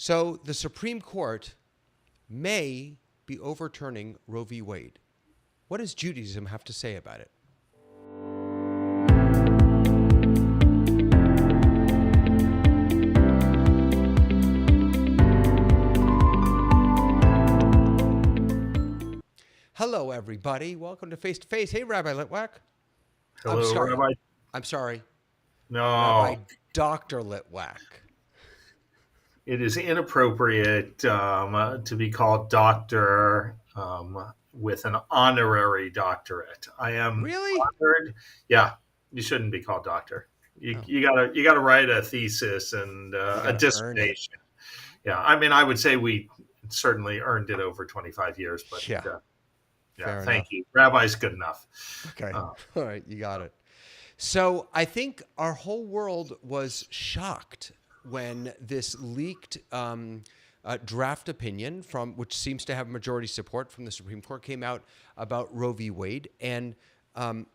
So the Supreme Court may be overturning Roe v. Wade. What does Judaism have to say about it? Hello, everybody. Welcome to Face to Face. Hey, Rabbi Litwak. I'm Hello, sorry. Rabbi. I'm sorry. Rabbi No, Dr. Litwak. it is inappropriate to be called doctor with an honorary doctorate. I am Really? honored. Yeah, you shouldn't be called doctor. You, Oh, you gotta you gotta write a thesis and you got a to earn it. dissertation. Yeah, I mean, I would say we certainly earned it over 25 years, but Yeah, yeah, fair thank enough. you. Rabbi's good enough. Okay. Uh, All right, you got it. So I think our whole world was shocked when this leaked draft opinion from which seems to have majority support from the Supreme Court came out about Roe v. Wade, and um,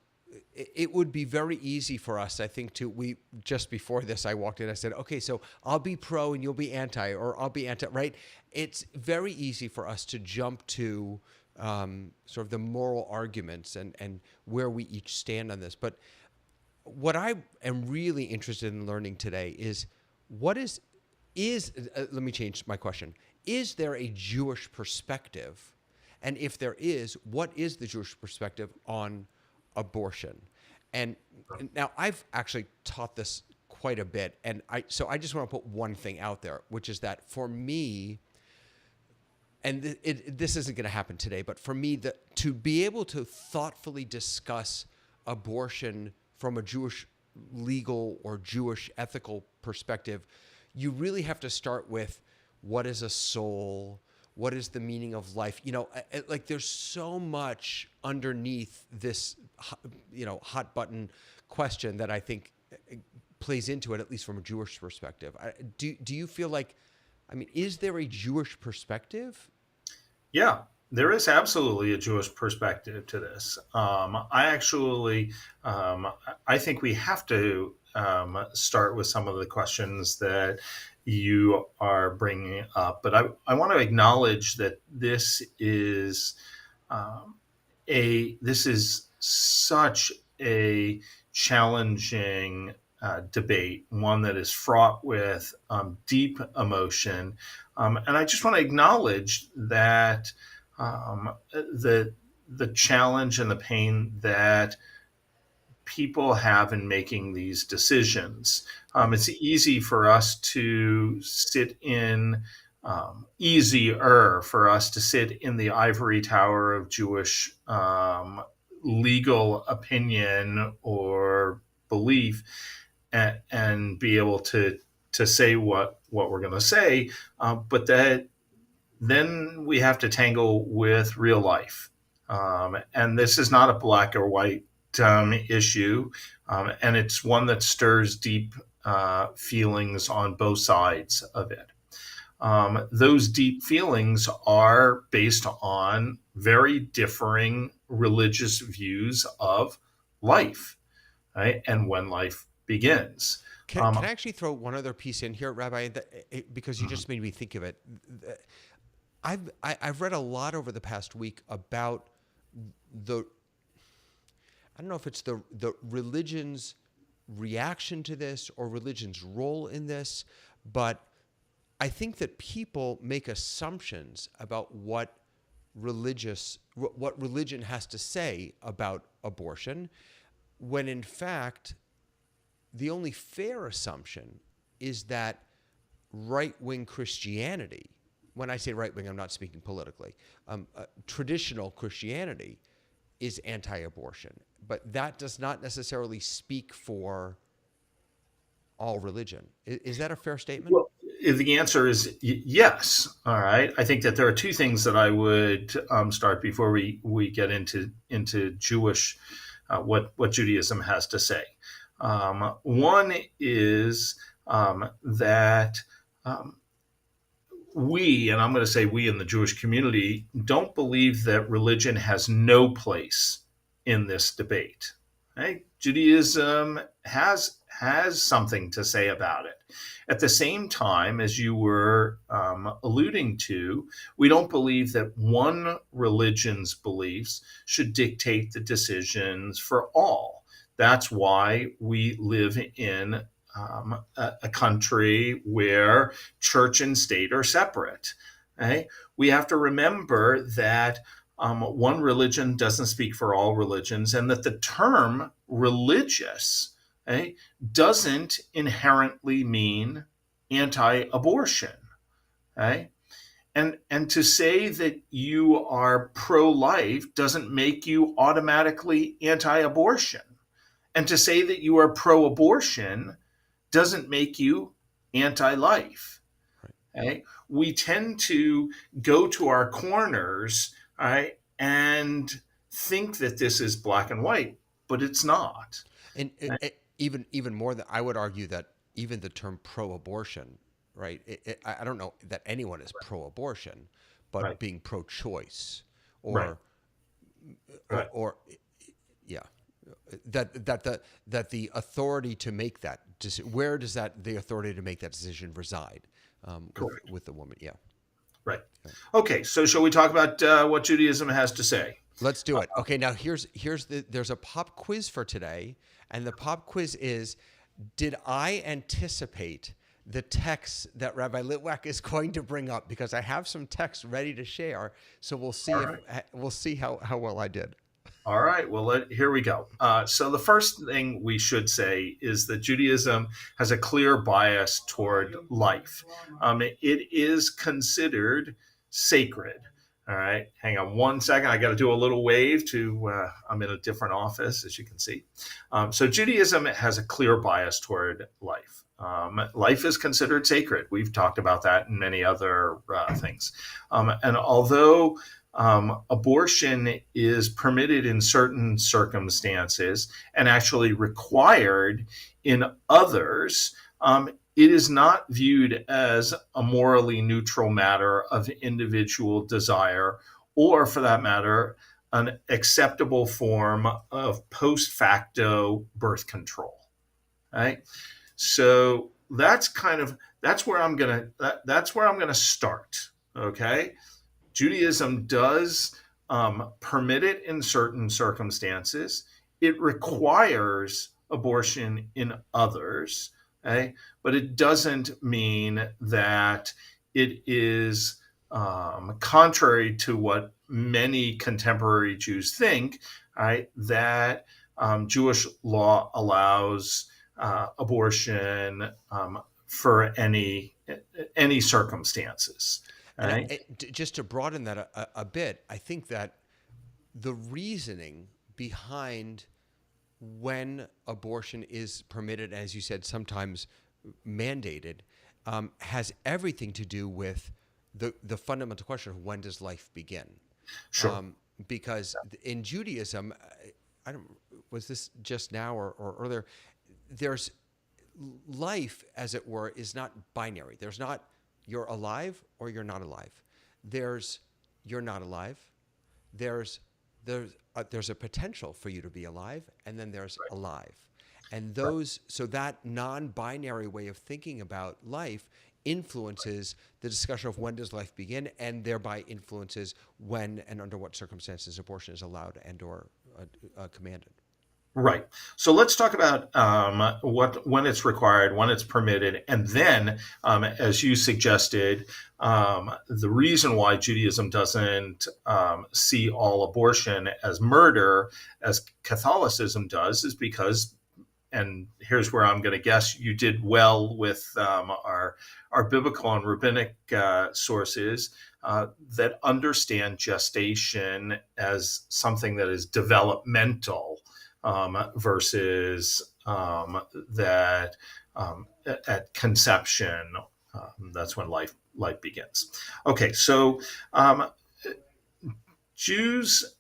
it would be very easy for us, I think, to we just before this, I walked in, I said, okay, so I'll be pro and you'll be anti, or I'll be anti, right? It's very easy for us to jump to sort of the moral arguments and where we each stand on this, but what I am really interested in learning today is what let me change my question. Is there a Jewish perspective? And if there is, what is the Jewish perspective on abortion? And now I've actually taught this quite a bit. And I just want to put one thing out there, which is that for me, and this isn't going to happen today, but for me, to be able to thoughtfully discuss abortion from a Jewish legal or Jewish ethical perspective, you really have to start with what is a soul? What is the meaning of life? Like there's so much underneath this, hot button question that I think plays into it, at least from a Jewish perspective. Do you feel like, I mean, is there a Jewish perspective? Yeah, there is absolutely a Jewish perspective to this. I think we have to start with some of the questions that you are bringing up. But I want to acknowledge that um, this is such a challenging debate, one that is fraught with deep emotion. And I just want to acknowledge that the challenge and the pain that people have in making these decisions. It's easy for us to sit in easier for us to sit in the ivory tower of Jewish legal opinion or belief and be able to say what we're going to say, but that then we have to tangle with real life, and this is not a black or white issue, and it's one that stirs deep feelings on both sides of it. Those deep feelings are based on very differing religious views of life, right? And when life begins. Can I actually throw one other piece in here, Rabbi? Because you just made me think of it. I've read a lot over the past week about the I don't know if it's the religion's reaction to this or religion's role in this, but I think that people make assumptions about what religion has to say about abortion, when in fact the only fair assumption is that right-wing Christianity, when I say right-wing, I'm not speaking politically, traditional Christianity is anti-abortion. But that does not necessarily speak for all religion. Is that a fair statement? Well, the answer is yes. All right. I think that there are two things that I would start before we get into Jewish what Judaism has to say. One is that and I'm going to say we in the Jewish community, don't believe that religion has no place in this debate. Right? Judaism has something to say about it. At the same time, as you were alluding to, we don't believe that one religion's beliefs should dictate the decisions for all. That's why we live in a country where church and state are separate. Okay? We have to remember that one religion doesn't speak for all religions, and that the term religious, okay, doesn't inherently mean anti-abortion. Okay? And to say that you are pro-life doesn't make you automatically anti-abortion. And to say that you are pro-abortion doesn't make you anti-life. Okay? We tend to go to our corners, right, and think that this is black and white, but it's not. And even more than I would argue that even the term pro-abortion, right? I don't know that anyone is pro-abortion, but Right. being pro-choice Right. Right. or yeah, that the authority to make that where does the authority to make that decision reside with the woman? Yeah. Right. Okay. So shall we talk about what Judaism has to say? Let's do it. Okay, now there's a pop quiz for today, and the pop quiz is: did I anticipate the text that Rabbi Litwak is going to bring up? Because I have some text ready to share, so we'll see we'll see how well I did. All right. Well, here we go. So the first thing we should say is that Judaism has a clear bias toward life. It is considered sacred. All right. Hang on one second. I got to do a little wave to, I'm in a different office, as you can see. So Judaism has a clear bias toward life. Life is considered sacred. We've talked about that in many other things. And although abortion is permitted in certain circumstances and actually required in others, it is not viewed as a morally neutral matter of individual desire, or for that matter, an acceptable form of post facto birth control. Right? So that's where I'm gonna start. Okay. Judaism does permit it in certain circumstances. It requires abortion in others, okay? But it doesn't mean that it is contrary to what many contemporary Jews think, right? That Jewish law allows abortion for any circumstances. And just to broaden that a bit, I think that the reasoning behind when abortion is permitted, as you said, sometimes mandated, has everything to do with the fundamental question of when does life begin? Sure. Because in Judaism, was this just now or earlier? There's life, as it were, is not binary. There's not you're alive or you're not alive. There's you're not alive. There's a potential for you to be alive, and then there's alive. And so that non-binary way of thinking about life influences the discussion of when does life begin, and thereby influences when and under what circumstances abortion is allowed and or commanded. Right. So let's talk about when it's required, when it's permitted, and then, as you suggested, the reason why Judaism doesn't see all abortion as murder, as Catholicism does, is because, and here's where I'm going to guess you did well with our biblical and rabbinic sources that understand gestation as something that is developmental. Versus that at conception, that's when life begins. Okay, so Jews,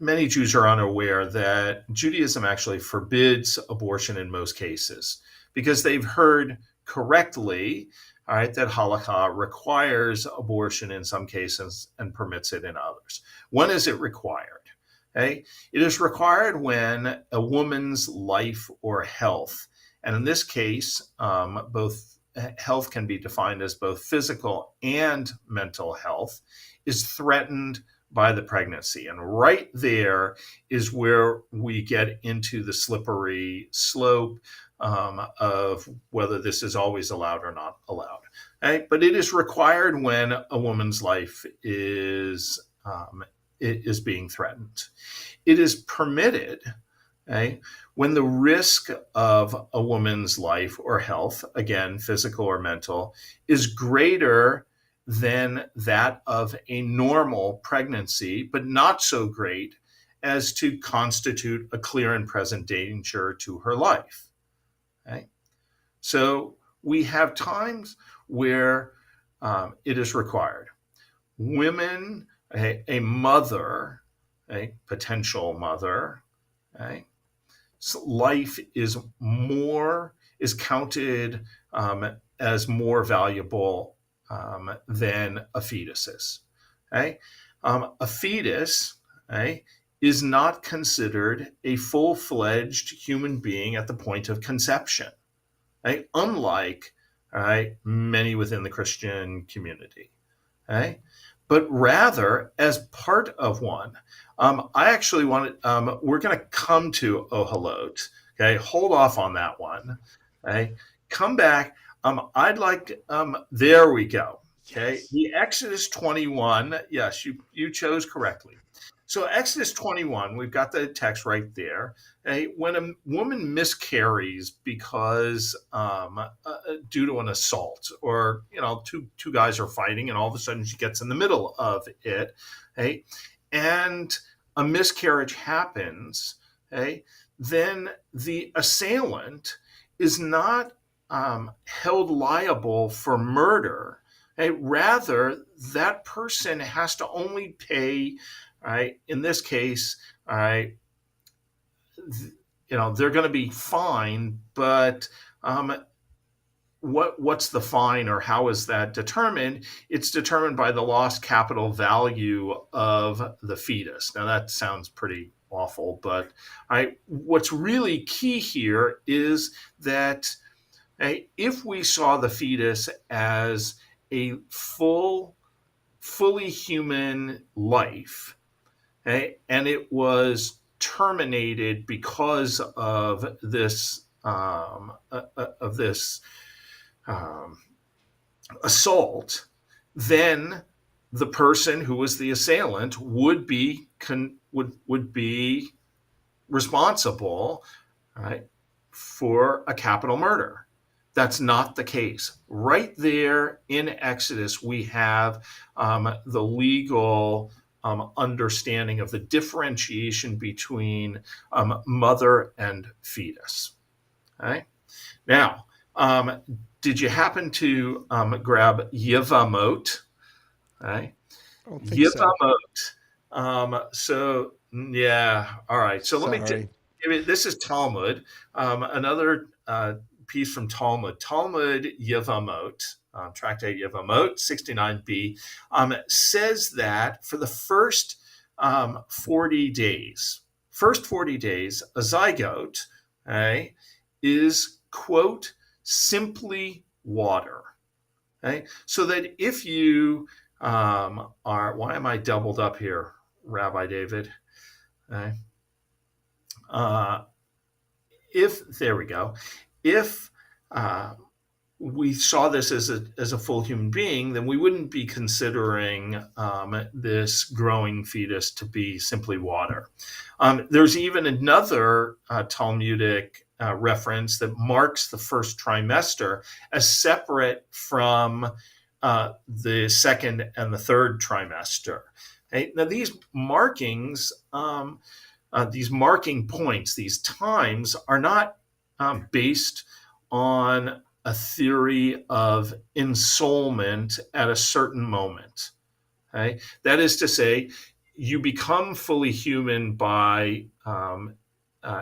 many Jews are unaware that Judaism actually forbids abortion in most cases because they've heard correctly, all right, that halakha requires abortion in some cases and permits it in others. When is it required? Okay? It is required when a woman's life or health, and in this case, both health can be defined as both physical and mental health, is threatened by the pregnancy. And right there is where we get into the slippery slope of whether this is always allowed or not allowed. Right? But it is required when a woman's life is being threatened. It is permitted, okay, when the risk of a woman's life or health, again, physical or mental, is greater than that of a normal pregnancy, but not so great as to constitute a clear and present danger to her life. Okay? So we have times where it is required. Women, a mother, a potential mother, okay, so life is counted as more valuable than a fetus is. Okay? A fetus, okay, is not considered a full-fledged human being at the point of conception, okay? Unlike, all right, many within the Christian community. Okay? But rather as part of one. I actually wanted, we're going to come to Ohalot. Okay, hold off on that one. Okay, come back. I'd like, there we go. Okay, Yes. the Exodus 21. Yes, you chose correctly. So Exodus 21, we've got the text right there. When a woman miscarries because due to an assault, or two guys are fighting, and all of a sudden she gets in the middle of it, and a miscarriage happens, then the assailant is not held liable for murder. Rather, that person has to only pay. In this case, they're going to be fined, but what's the fine, or how is that determined? It's determined by the lost capital value of the fetus. Now that sounds pretty awful, but what's really key here is that if we saw the fetus as a fully human life, and it was terminated because of this assault, then the person who was the assailant would be responsible, for a capital murder. That's not the case. Right there in Exodus, we have the legal understanding of the differentiation between mother and fetus. Now, did you happen to grab Yevamot? I don't think so. Yevamot. So yeah, all right. So let me. Sorry. This is Talmud. Another piece from Talmud. Talmud Yevamot, Tractate Yevamot 69b, says that for the first 40 days, a zygote, is, quote, simply water. So that if you why am I doubled up here, Rabbi David? There we go. If we saw this as a full human being, then we wouldn't be considering this growing fetus to be simply water. There's even another Talmudic reference that marks the first trimester as separate from the second and the third trimester. Now, these markings, these marking points, these times are not based on a theory of ensoulment at a certain moment. That is to say, you become fully human by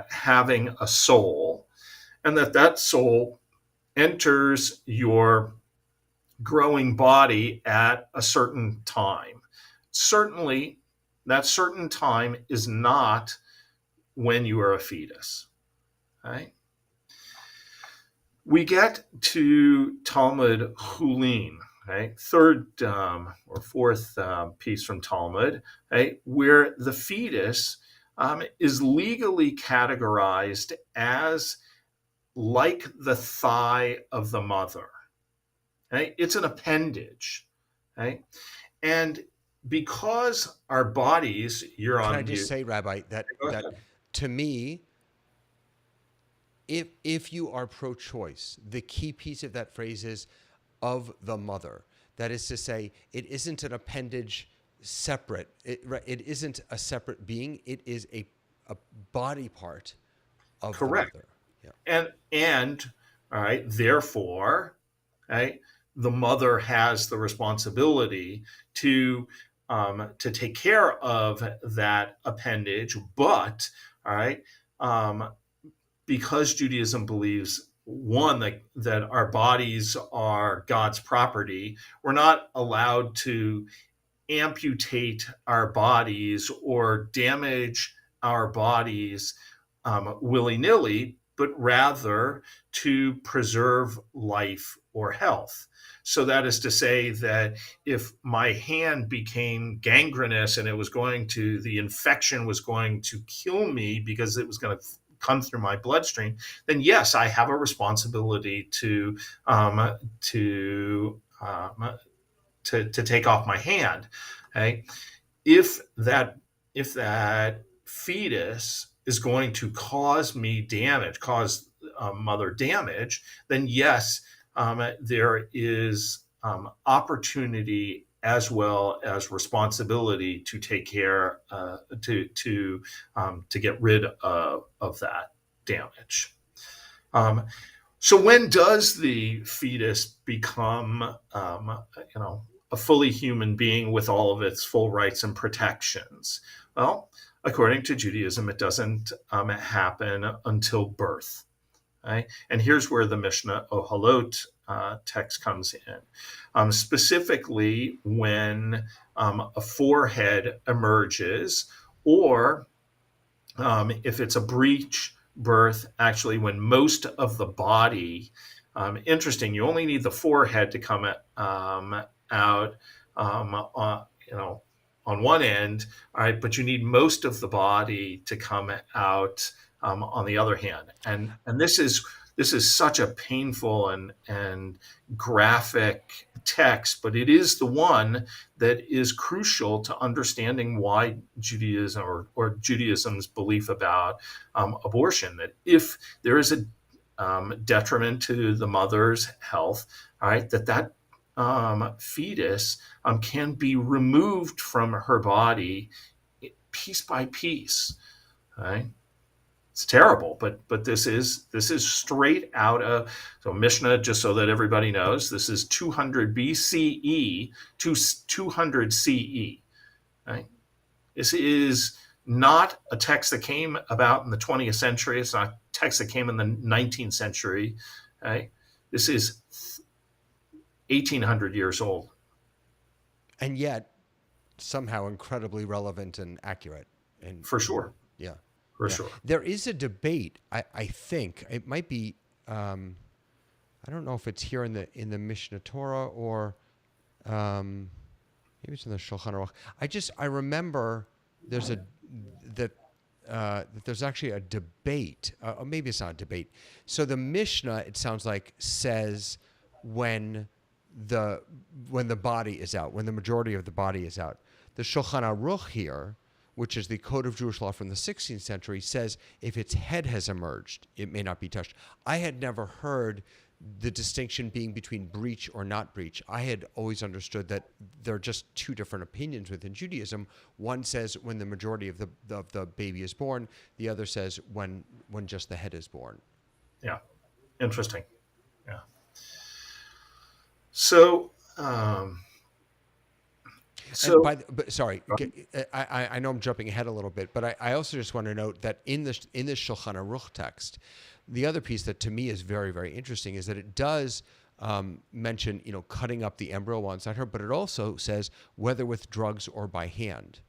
having a soul, and that soul enters your growing body at a certain time. Certainly, That certain time is not when you are a fetus. Right? We get to Talmud Hulin, right? Third or fourth piece from Talmud, right? Where the fetus is legally categorized as like the thigh of the mother. Right? It's an appendage. Right? And because our bodies, you're Can I on just mute. say, Rabbi, Go that ahead. to me, if you are pro-choice, the key piece of that phrase is of the mother. That is to say, it isn't an appendage separate. It isn't a separate being. It is a body part of the Correct. mother. Yeah. And all right, therefore, right, the mother has the responsibility to take care of that appendage, but all right, um, because Judaism believes one that our bodies are God's property, we're not allowed to amputate our bodies or damage our bodies willy nilly, but rather to preserve life or health. So that is to say that if my hand became gangrenous and the infection was going to kill me because it was going to come through my bloodstream, then yes, I have a responsibility to take off my hand. Okay? If that if that fetus is going to cause me damage, cause mother damage, then yes, there is opportunity as well as responsibility to take care to get rid of that damage. Um, so when does the fetus become, a fully human being with all of its full rights and protections? Well, according to Judaism, it doesn't happen until birth. Right? And here's where the Mishnah Ohalot text comes in. Specifically, when a forehead emerges, or if it's a breech birth, actually, when most of the body, interesting, you only need the forehead to come out, on one end, all right, but you need most of the body to come out on the other hand, and this is such a painful and graphic text, but it is the one that is crucial to understanding why Judaism or Judaism's belief about abortion, that if there is a detriment to the mother's health, all right, that fetus can be removed from her body piece by piece. Right? It's terrible, but this is straight out of Mishnah. Just so that everybody knows, this is 200 BCE to 200 CE. Right? This is not a text that came about in the 20th century. It's not a text that came in the 19th century. Right? This is 1,800 years old. And yet, somehow incredibly relevant and accurate. And For sure. Yeah. For Yeah. sure. There is a debate. I think it might be. I don't know if it's here in the Mishnah Torah or maybe it's in the Shulchan Aruch. I remember there's that there's actually a debate. Or maybe it's not a debate. So the Mishnah, it sounds like, says when the body is out, when the majority of the body is out. The Shulchan Aruch here, which is the Code of Jewish Law from the 16th century, says if its head has emerged, it may not be touched. I had never heard the distinction being between breach or not breach. I had always understood that there are just two different opinions within Judaism. One says when the majority of the baby is born. The other says when just the head is born. Yeah. Interesting. Yeah. So, Sorry, I know I'm jumping ahead a little bit, but I also just want to note that in this Shulchan Aruch text, the other piece that to me is very, very interesting is that it does mention cutting up the embryo while inside her, but it also says whether with drugs or by hand.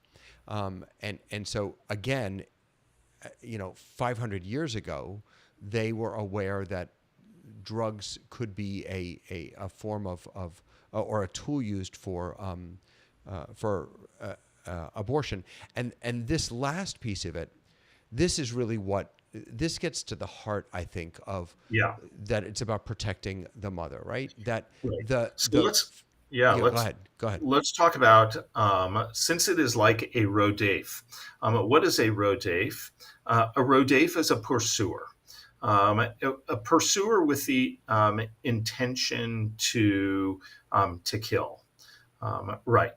And so again, 500 years ago, they were aware that drugs could be a form of or a tool used for abortion. And this last piece of it, this is really what this gets to the heart, I think, of Yeah. that it's about protecting the mother, right? That Right. So the yeah, yeah, go ahead. let's talk about since it is like a rodef. What is a rodef? A rodef is a pursuer. A pursuer with the intention to kill. Right.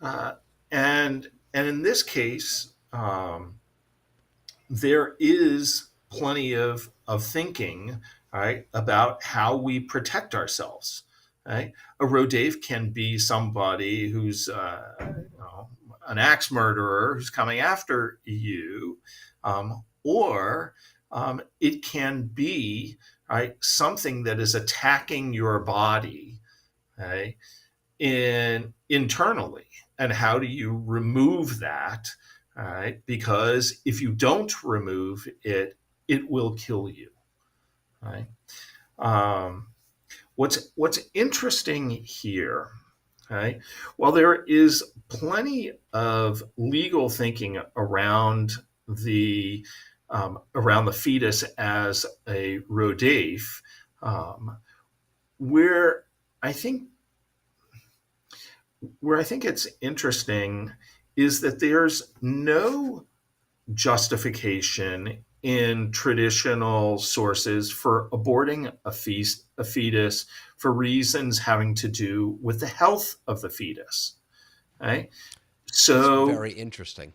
Uh, and in this case, there is plenty of thinking, right, about how we protect ourselves. Right? A rodave can be somebody who's an axe murderer who's coming after you, or it can be, right, something that is attacking your body, right, internally. And how do you remove that? All right, because if you don't remove it, it will kill you. Right. Um, what's interesting here, right? Well, there is plenty of legal thinking around the fetus as a rodef, where I think where I think it's interesting is that there's no justification in traditional sources for aborting a fetus for reasons having to do with the health of the fetus. Right? It's So, very interesting.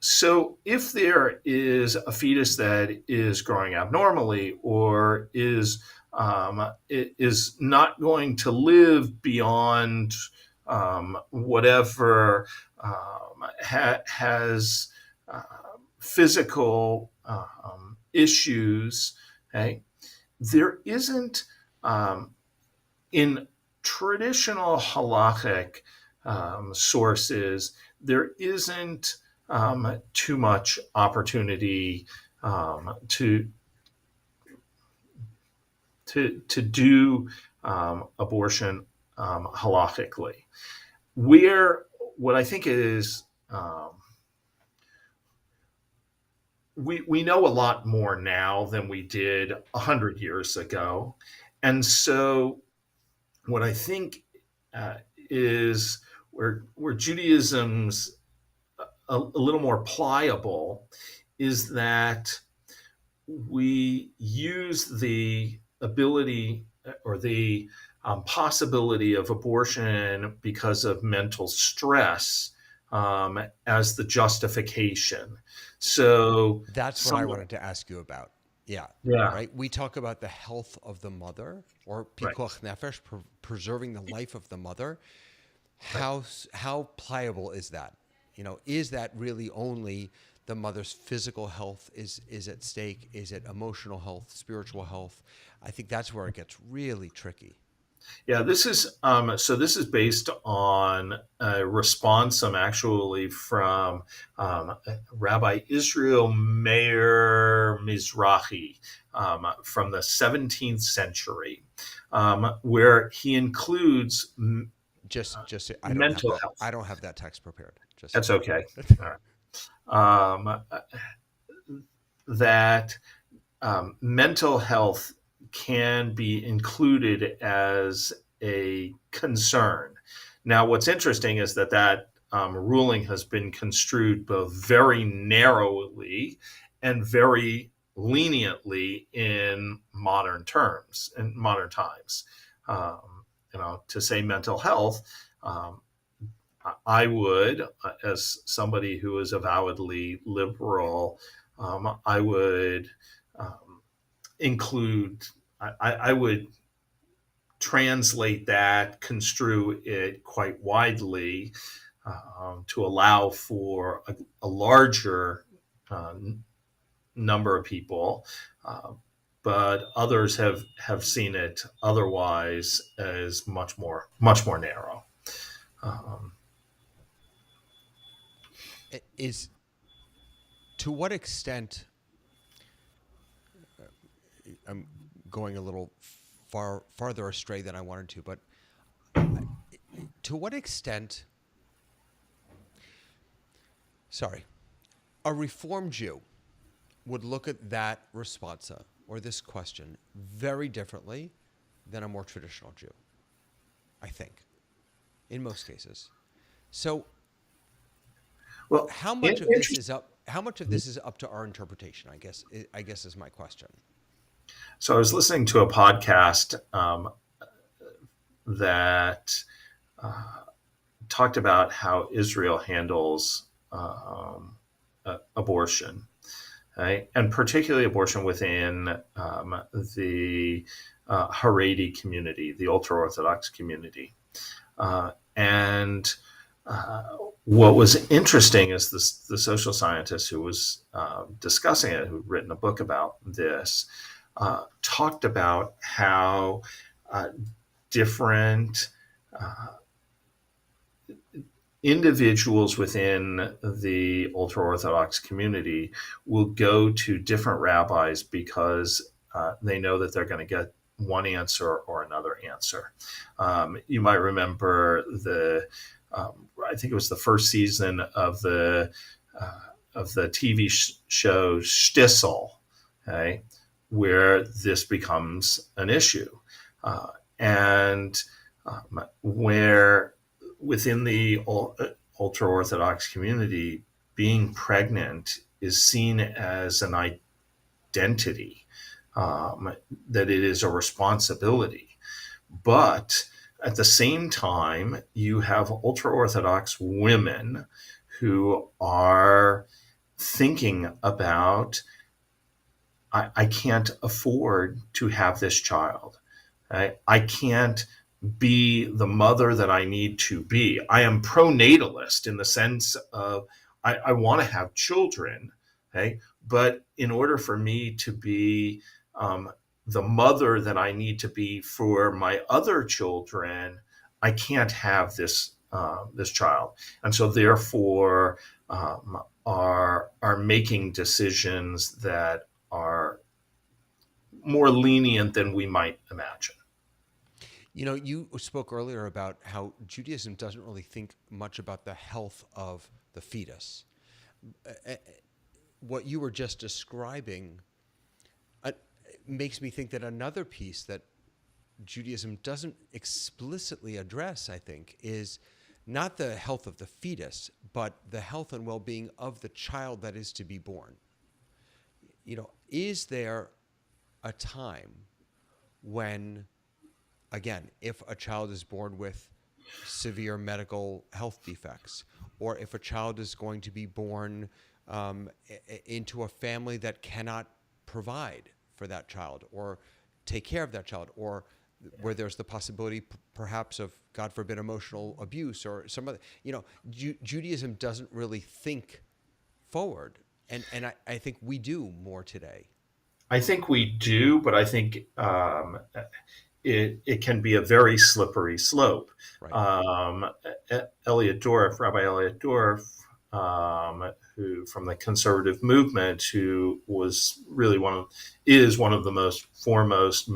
so if there is a fetus that is growing abnormally or is not going to live beyond whatever has uh, physical issues, okay, there isn't in traditional halachic sources, there isn't too much opportunity to do abortion halachically. Where what I think is we know a lot more now than we did 100 years ago, and so what I think is where Judaism's a little more pliable is that we use the ability or the possibility of abortion because of mental stress as the justification. So, That's what I some, wanted to ask you about. Yeah, yeah, right. We talk about the health of the mother, or right, pikuach nefesh, preserving the life of the mother. right. How pliable is that? Is that really only the mother's physical health is at stake? Is it emotional health, spiritual health? I think that's where it gets really tricky. Yeah, this is so. This is based on a responsum actually from Rabbi Israel Meir Mizrahi from the 17th century, where he includes Just I don't have mental that. health. I don't have that text prepared. Just so That's you know. okay. All right. That mental health can be included as a concern. Now, what's interesting is that ruling has been construed both very narrowly and very leniently in modern times. To say mental health, um, I would, as somebody who is avowedly liberal, I would include, I would translate that, construe it quite widely to allow for a larger uh, number of people. But others have seen it otherwise as much more narrow. Um, is to what extent I'm going a little farther astray than I wanted to, but to what extent, sorry, a Reform Jew would look at that responsa or this question very differently than a more traditional Jew, I think, in most cases. So Well, how much of this is up? How much of this is up to our interpretation? I guess is my question. So I was listening to a podcast that talked about how Israel handles abortion, right? And particularly abortion within the Haredi community, the ultra-Orthodox community. And what was interesting is the social scientist who was discussing it, who'd written a book about this, talked about how different individuals within the ultra-Orthodox community will go to different rabbis because they know that they're going to get one answer or another answer. You might remember I think it was the first season of the TV show Shtisel, okay, where this becomes an issue, and where within the ultra-Orthodox community, being pregnant is seen as an identity, that it is a responsibility. But at the same time, you have ultra-Orthodox women who are thinking about, I can't afford to have this child. I can't be the mother that I need to be. I am pronatalist in the sense of I want to have children, okay? But in order for me to be the mother that I need to be for my other children, I can't have this child, and so therefore are making decisions that are more lenient than we might imagine. You know, you spoke earlier about how Judaism doesn't really think much about the health of the fetus. What you were just describing makes me think that another piece that Judaism doesn't explicitly address, I think, is not the health of the fetus, but the health and well-being of the child that is to be born. You know, is there a time when, again, if a child is born with severe medical health defects, or if a child is going to be born into a family that cannot provide for that child or take care of that child, or where there's the possibility perhaps of, God forbid, emotional abuse or some other, you know, Judaism doesn't really think forward. And I think we do more today. I think we do, but I think it can be a very slippery slope. Right. Rabbi Elliot Dorff, who from the conservative movement, who was really is one of the most foremost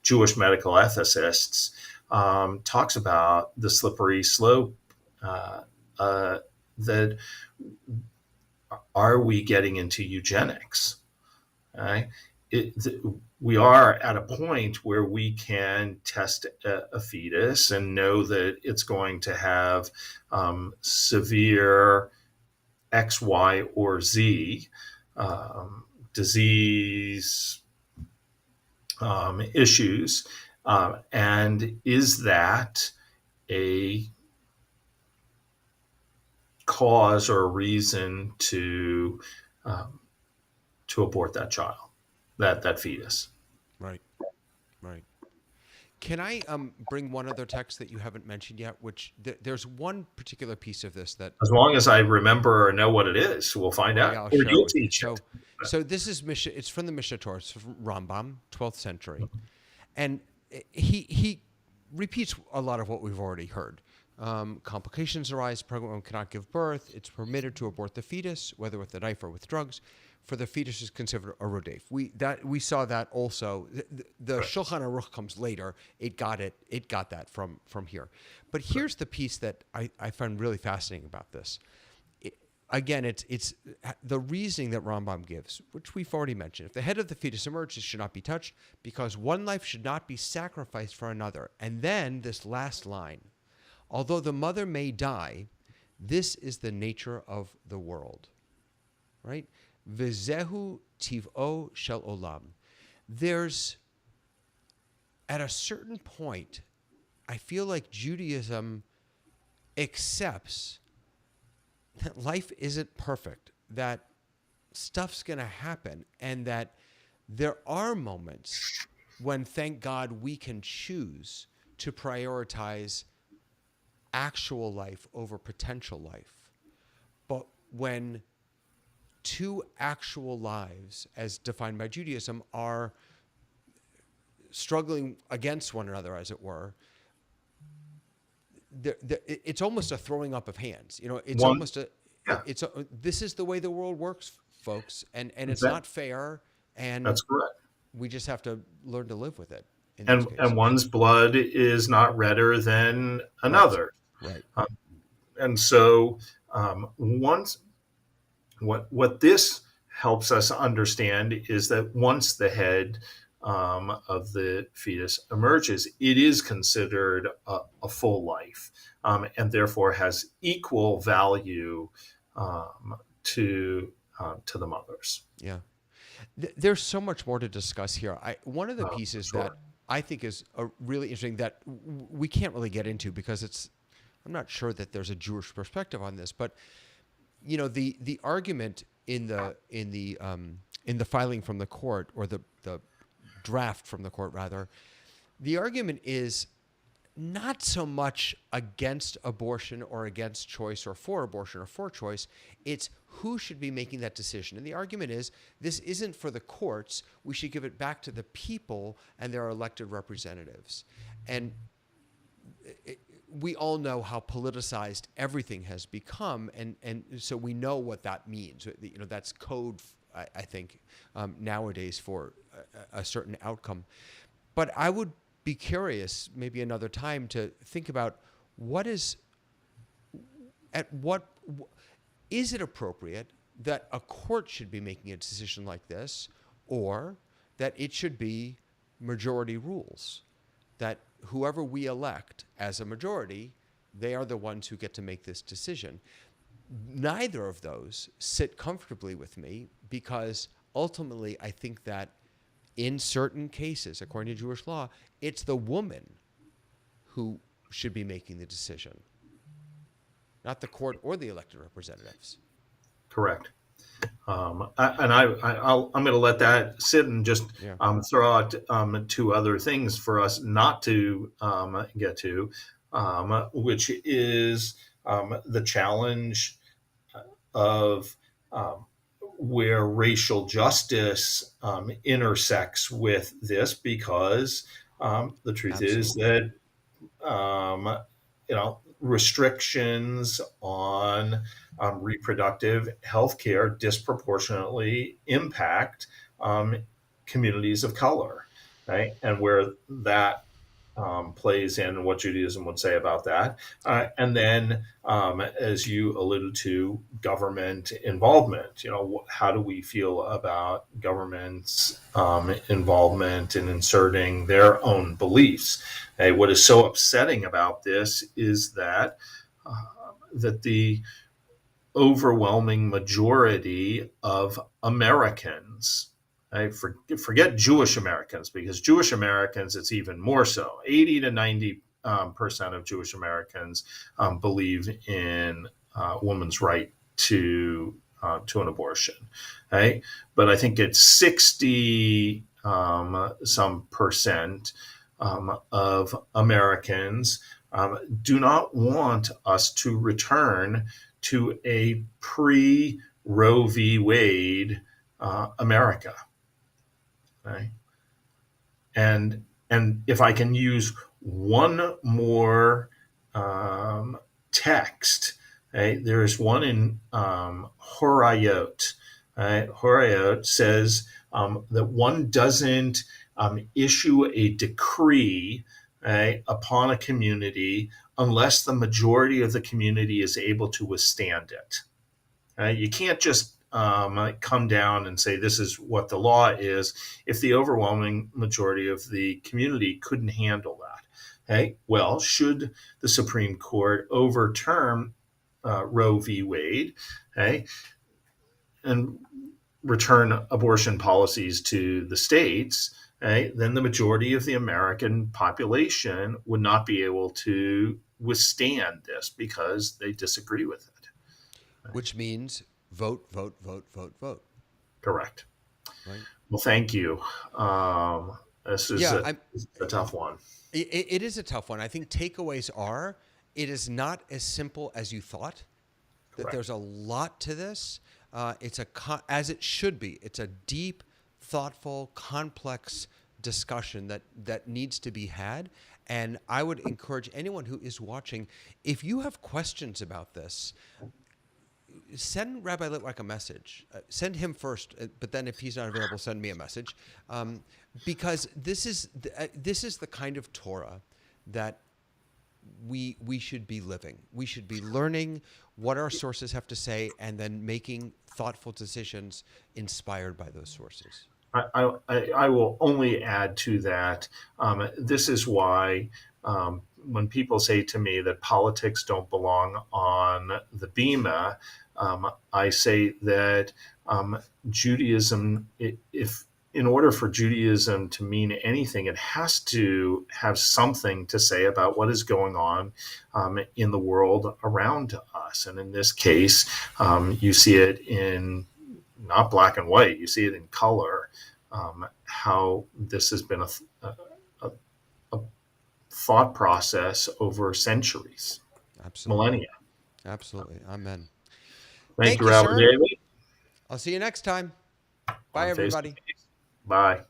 Jewish medical ethicists, talks about the slippery slope, that are we getting into eugenics? Right? We are at a point where we can test a fetus and know that it's going to have severe X, Y, or Z disease issues. And is that a cause or a reason to abort that child, that fetus? Right. Can I bring one other text that you haven't mentioned yet? Which there's one particular piece of this that, as long as I remember or know what it is, we'll find out. I'll Or share you'll with you. teach it. So this is Mishnah. It's from the Mishnah Torah. It's from Rambam, 12th century, and he repeats a lot of what we've already heard. complications arise, pregnant woman cannot give birth, it's permitted to abort the fetus, whether with a knife or with drugs, for the fetus is considered a rodef. We saw that also. The Right. Shulchan Aruch comes later. It got that from here. But here's the piece that I find really fascinating about this. Again, it's the reasoning that Rambam gives, which we've already mentioned. If the head of the fetus emerges, it should not be touched because one life should not be sacrificed for another. And then this last line, although the mother may die, this is the nature of the world, right? V'zehu tiv'o shel olam. There's, at a certain point, I feel like Judaism accepts that life isn't perfect, that stuff's going to happen, and that there are moments when, thank God, we can choose to prioritize actual life over potential life. But when two actual lives, as defined by Judaism, are struggling against one another, as it were, it's almost a throwing up of hands. It's One, almost yeah, this is the way the world works, folks, and it's that, not fair, and that's correct. we just have to learn to live with it in those And cases. one's blood is not redder than Right, another. right, Um, and so once what this helps us understand is that once the head of the fetus emerges, it is considered a full life, and therefore has equal value to the mothers. yeah. There's so much more to discuss here. One of the pieces that Sure. I think is really interesting that we can't really get into because I'm not sure that there's a Jewish perspective on this, but the argument in the filing from the court, or the draft from the court rather, the argument is not so much against abortion or against choice or for abortion or for choice. It's who should be making that decision. And the argument is this isn't for the courts. We should give it back to the people and their elected representatives. And we all know how politicized everything has become. And so we know what that means. That's code, I think, nowadays for a certain outcome. But I would be curious, maybe another time, to think about is it appropriate that a court should be making a decision like this, or that it should be majority rules, that whoever we elect as a majority, they are the ones who get to make this decision. Neither of those sit comfortably with me, because ultimately I think that in certain cases, according to Jewish law, it's the woman who should be making the decision, not the court or the elected representatives. Correct. I'm going to let that sit and just Yeah. throw out two other things for us not to get to, which is the challenge of where racial justice intersects with this, because the truth is Absolutely. that restrictions on reproductive health care disproportionately impact communities of color, right? And where that plays in, what Judaism would say about that. And then, as you alluded to, government involvement. How do we feel about government's involvement in inserting their own beliefs? Hey, what is so upsetting about this is that the overwhelming majority of Americans, right? Forget Jewish Americans, because Jewish Americans, it's even more so. 80 to 90% of Jewish Americans believe in women's right to an abortion, right? But I think it's 60 some percent of Americans do not want us to return to a pre-Roe v. Wade America, right? And if I can use one more um, text. Right? There's one in Horayot. Right? Horayot says that one doesn't issue a decree, right, upon a community unless the majority of the community is able to withstand it. You can't just come down and say this is what the law is if the overwhelming majority of the community couldn't handle that. Okay? Well, should the Supreme Court overturn Roe v. Wade, okay, and return abortion policies to the states, okay, then the majority of the American population would not be able to withstand this because they disagree with it. Which means vote, vote, vote, vote, vote. Correct. Right? Well, thank you. This is Yeah, a tough one. it is a tough one. I think takeaways are it is not as simple as you thought. That Correct. there's a lot to this. It's as it should be. It's a deep, thoughtful, complex discussion that needs to be had. And I would encourage anyone who is watching, if you have questions about this, send Rabbi Litwak a message. Send him first, but then if he's not available, send me a message. Because this is the kind of Torah that we should be living. We should be learning what our sources have to say and then making thoughtful decisions inspired by those sources. I will only add to that. This is why when people say to me that politics don't belong on the bima, I say that Judaism, if in order for Judaism to mean anything, it has to have something to say about what is going on in the world around us. And in this case, you see it in not black and white, you see it in color, how this has been a thought process over centuries, Absolutely. millennia. Absolutely. Amen. Thank Thank you, you, Rabbi sir. David. I'll see you next time. Bye, On everybody. face-to-face. Bye.